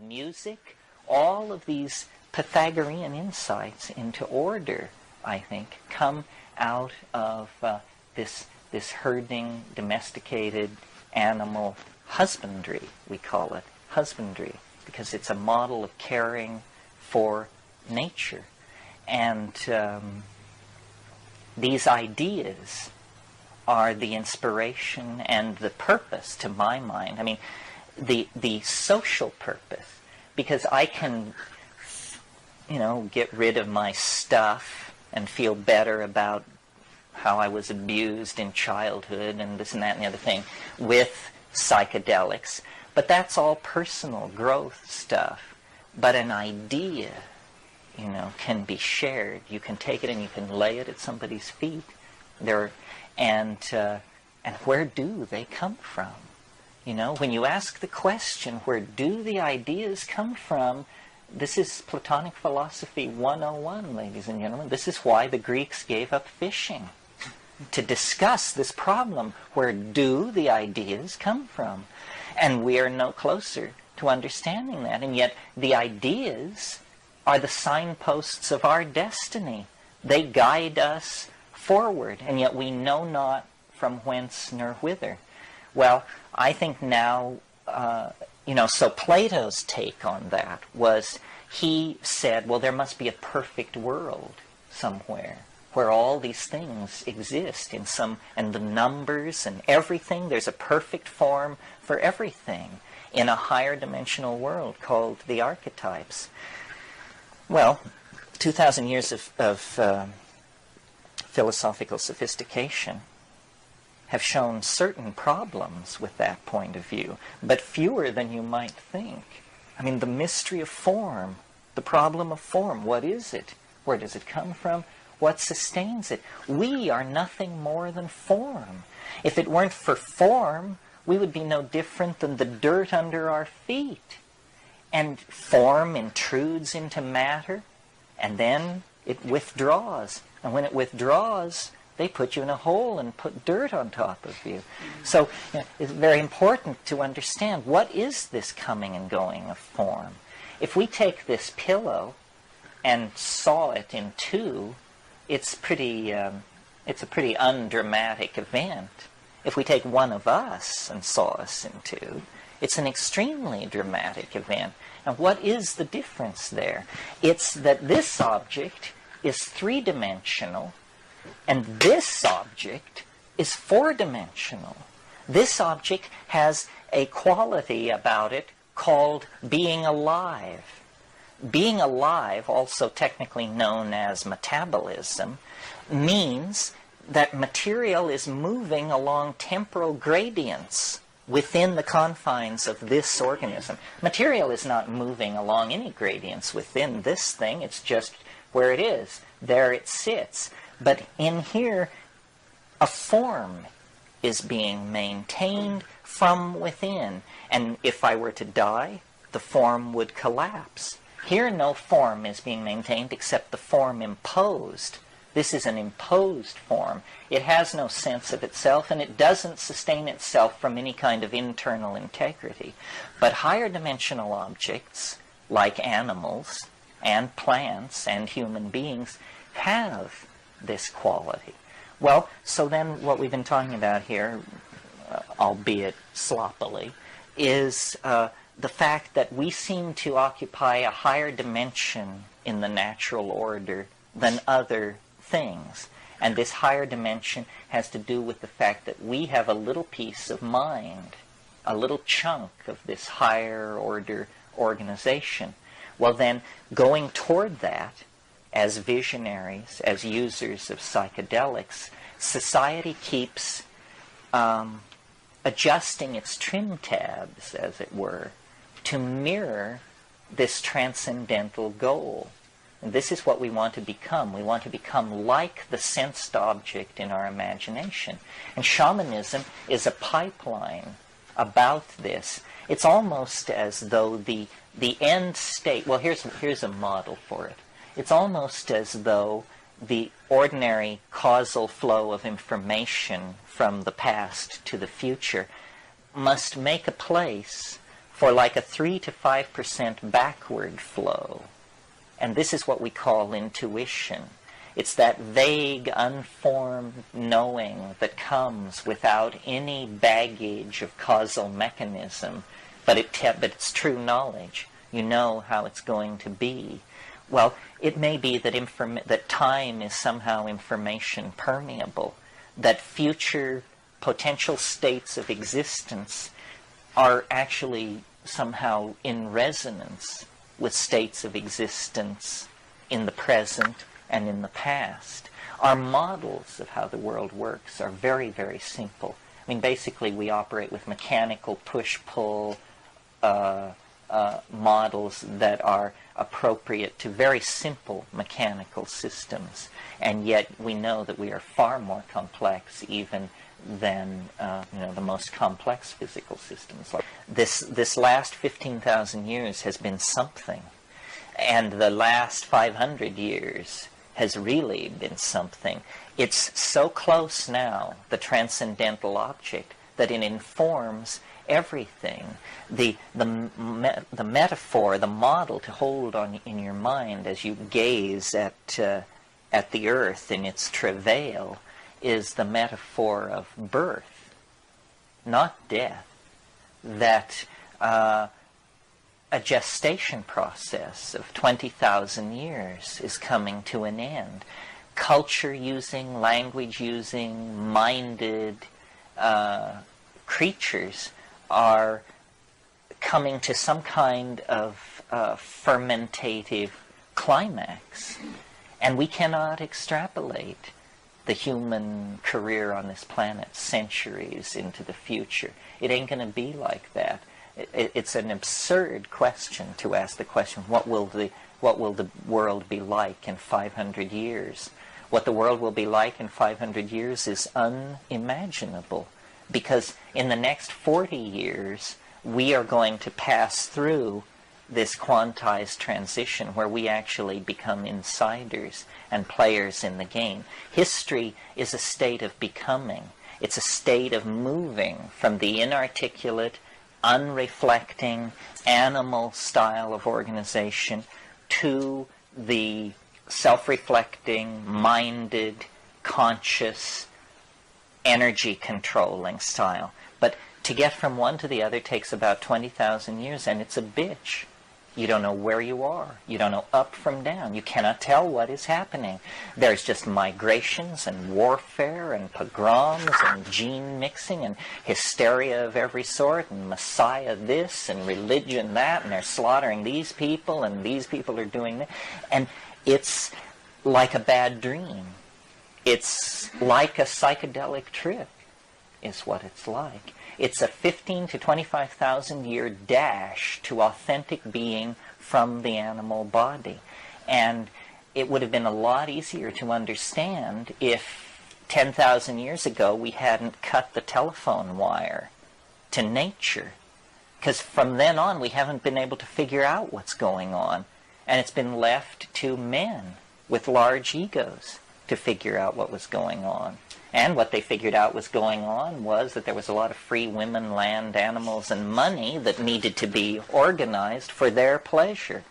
music, all of these Pythagorean insights into order, I think, come out of this herding, domesticated animal husbandry, we call it, husbandry, because it's a model of caring for nature. And these ideas are the inspiration and the purpose, to my mind. I mean, the social purpose, because I can, get rid of my stuff and feel better about how I was abused in childhood and this and that and the other thing with psychedelics. But that's all personal growth stuff. But an idea, can be shared. You can take it and you can lay it at somebody's feet. And where do they come from? When you ask the question, where do the ideas come from? This is Platonic Philosophy 101, ladies and gentlemen. This is why the Greeks gave up fishing, to discuss this problem. Where do the ideas come from? And we are no closer to understanding that. And yet the ideas are the signposts of our destiny. They guide us forward, and yet we know not from whence nor whither. Well, I think now, so Plato's take on that was, he said, well, there must be a perfect world somewhere where all these things exist in some, and the numbers and everything, there's a perfect form for everything in a higher dimensional world called the archetypes. Well, 2,000 years of philosophical sophistication have shown certain problems with that point of view, but fewer than you might think. I mean, the mystery of form, the problem of form, what is it? Where does it come from? What sustains it? We are nothing more than form. If it weren't for form, we would be no different than the dirt under our feet. And form intrudes into matter, and then it withdraws. And when it withdraws, they put you in a hole and put dirt on top of you. So it's very important to understand, what is this coming and going of form? If we take this pillow and saw it in two, it's a pretty undramatic event. If we take one of us and saw us in two, it's an extremely dramatic event. And what is the difference there? It's that this object is three-dimensional, and this object is four-dimensional. This object has a quality about it called being alive. Being alive, also technically known as metabolism, means that material is moving along temporal gradients within the confines of this organism. Material is not moving along any gradients within this thing. It's just where it is. There it sits. But in here, a form is being maintained from within. And if I were to die, the form would collapse. Here, no form is being maintained except the form imposed. This is an imposed form. It has no sense of itself, and it doesn't sustain itself from any kind of internal integrity. But higher dimensional objects, like animals and plants and human beings, have this quality. Well, so then what we've been talking about here, albeit sloppily, is the fact that we seem to occupy a higher dimension in the natural order than other things. And this higher dimension has to do with the fact that we have a little piece of mind, a little chunk of this higher order organization. Well then, going toward that, as visionaries, as users of psychedelics, society keeps adjusting its trim tabs, as it were, to mirror this transcendental goal. And this is what we want to become. We want to become like the sensed object in our imagination. And shamanism is a pipeline about this. It's almost as though the end state, well, here's a model for it. It's almost as though the ordinary causal flow of information from the past to the future must make a place for like a 3 to 5% backward flow. And this is what we call intuition. It's that vague, unformed knowing that comes without any baggage of causal mechanism, but it's true knowledge. You know how it's going to be. Well, it may be that time is somehow information permeable, that future potential states of existence are actually somehow in resonance with states of existence in the present and in the past. Our models of how the world works are very, very simple. I mean, basically we operate with mechanical push-pull models that are appropriate to very simple mechanical systems, and yet we know that we are far more complex even than the most complex physical systems. This last 15,000 years has been something, and the last 500 years has really been something. It's so close now, the transcendental object, that it informs everything. The metaphor, the model to hold in your mind as you gaze at the earth in its travail is the metaphor of birth, not death. That a gestation process of 20,000 years is coming to an end. Culture using, language using, minded creatures are coming to some kind of fermentative climax. And we cannot extrapolate the human career on this planet centuries into the future. It ain't going to be like that. It's an absurd question to ask the question, what will the world be like in 500 years? What the world will be like in 500 years is unimaginable, because in the next 40 years, we are going to pass through this quantized transition where we actually become insiders and players in the game. History is a state of becoming. It's a state of moving from the inarticulate, unreflecting, animal style of organization to the self-reflecting, minded, conscious, energy-controlling style. But to get from one to the other takes about 20,000 years, and it's a bitch. You don't know where you are. You don't know up from down. You cannot tell what is happening. There's just migrations and warfare and pogroms and gene mixing and hysteria of every sort and Messiah this and religion that, and they're slaughtering these people and these people are doing that. And it's like a bad dream. It's like a psychedelic trip is what it's like. It's a 15 to 25,000 year dash to authentic being from the animal body. And it would have been a lot easier to understand if 10,000 years ago we hadn't cut the telephone wire to nature. Because from then on we haven't been able to figure out what's going on. And it's been left to men with large egos to figure out what was going on. And what they figured out was going on was that there was a lot of free women, land, animals, and money that needed to be organized for their pleasure,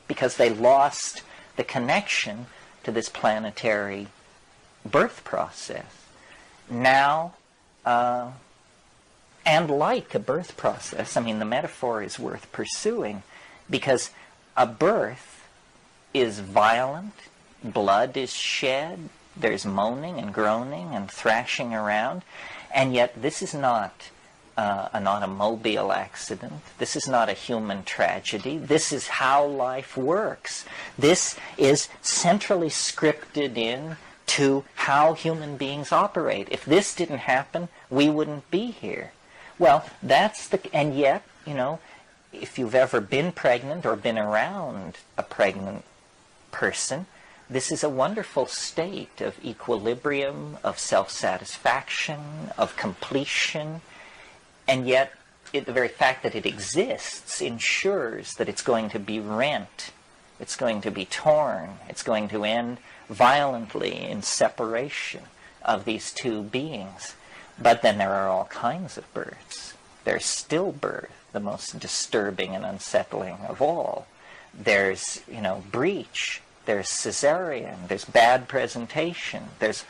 because they lost the connection to this planetary birth process. Now, and like a birth process, I mean, the metaphor is worth pursuing, because a birth is violent, blood is shed, there's moaning and groaning and thrashing around, and yet this is not an automobile accident. This is not a human tragedy. This is how life works. This is centrally scripted in to how human beings operate. If this didn't happen, we wouldn't be here. Well, and yet, if you've ever been pregnant or been around a pregnant person, this is a wonderful state of equilibrium, of self-satisfaction, of completion, and yet the very fact that it exists ensures that it's going to be rent, it's going to be torn, it's going to end violently in separation of these two beings. But then there are all kinds of births. There's stillbirth, the most disturbing and unsettling of all. There's, breach, there's cesarean, there's bad presentation, there's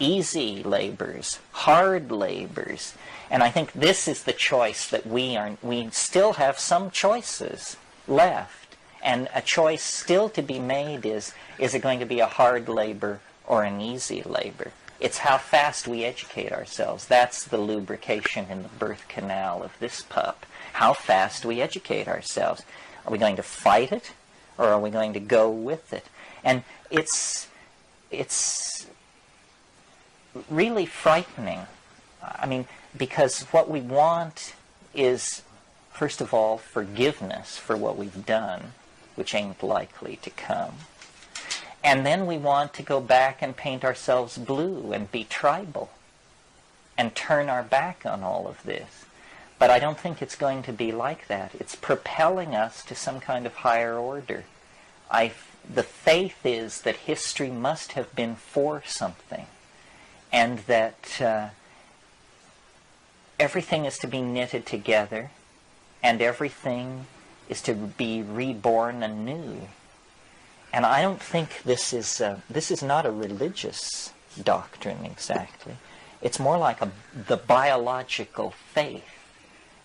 easy labors, hard labors. And I think this is the choice that we still have some choices left. And a choice still to be made is it going to be a hard labor or an easy labor? It's how fast we educate ourselves. That's the lubrication in the birth canal of this pup. How fast we educate ourselves. Are we going to fight it, or are we going to go with it? And it's really frightening. I mean, because what we want is, first of all, forgiveness for what we've done, which ain't likely to come. And then we want to go back and paint ourselves blue and be tribal and turn our back on all of this. But I don't think it's going to be like that. It's propelling us to some kind of higher order. The faith is that history must have been for something, and that everything is to be knitted together, and everything is to be reborn anew. And I don't think this is not a religious doctrine exactly. It's more like the biological faith.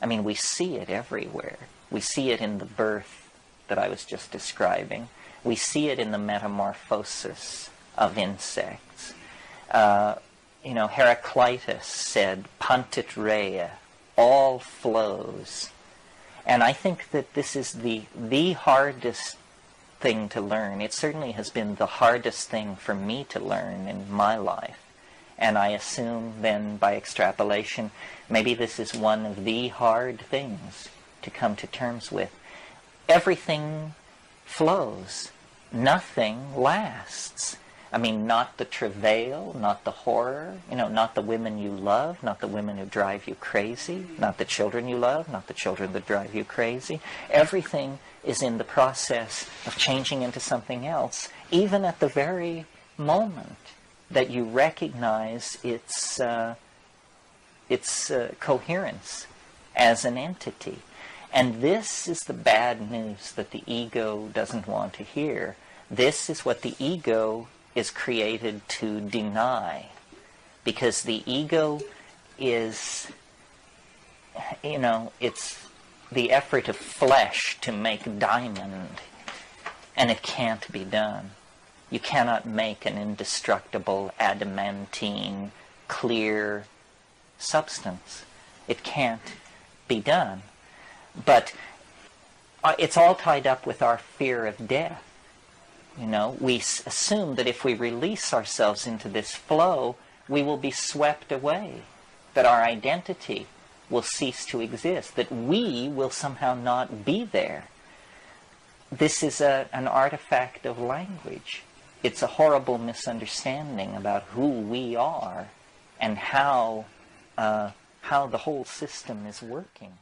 I mean, we see it everywhere. We see it in the birth that I was just describing. We see it in the metamorphosis of insects. Heraclitus said, "Puntit rea," all flows. And I think that this is the hardest thing to learn. It certainly has been the hardest thing for me to learn in my life. And I assume then, by extrapolation, maybe this is one of the hard things to come to terms with. Everything flows. Nothing lasts. I mean, not the travail, not the horror, not the women you love, not the women who drive you crazy, not the children you love, not the children that drive you crazy. Everything is in the process of changing into something else, even at the very moment that you recognize its coherence as an entity. And this is the bad news that the ego doesn't want to hear. This is what the ego is created to deny, because the ego is, it's the effort of flesh to make diamond, and it can't be done. You cannot make an indestructible, adamantine, clear substance. It can't be done. But it's all tied up with our fear of death. We assume that if we release ourselves into this flow, we will be swept away, that our identity will cease to exist, that we will somehow not be there. This is an artifact of language. It's a horrible misunderstanding about who we are and how the whole system is working.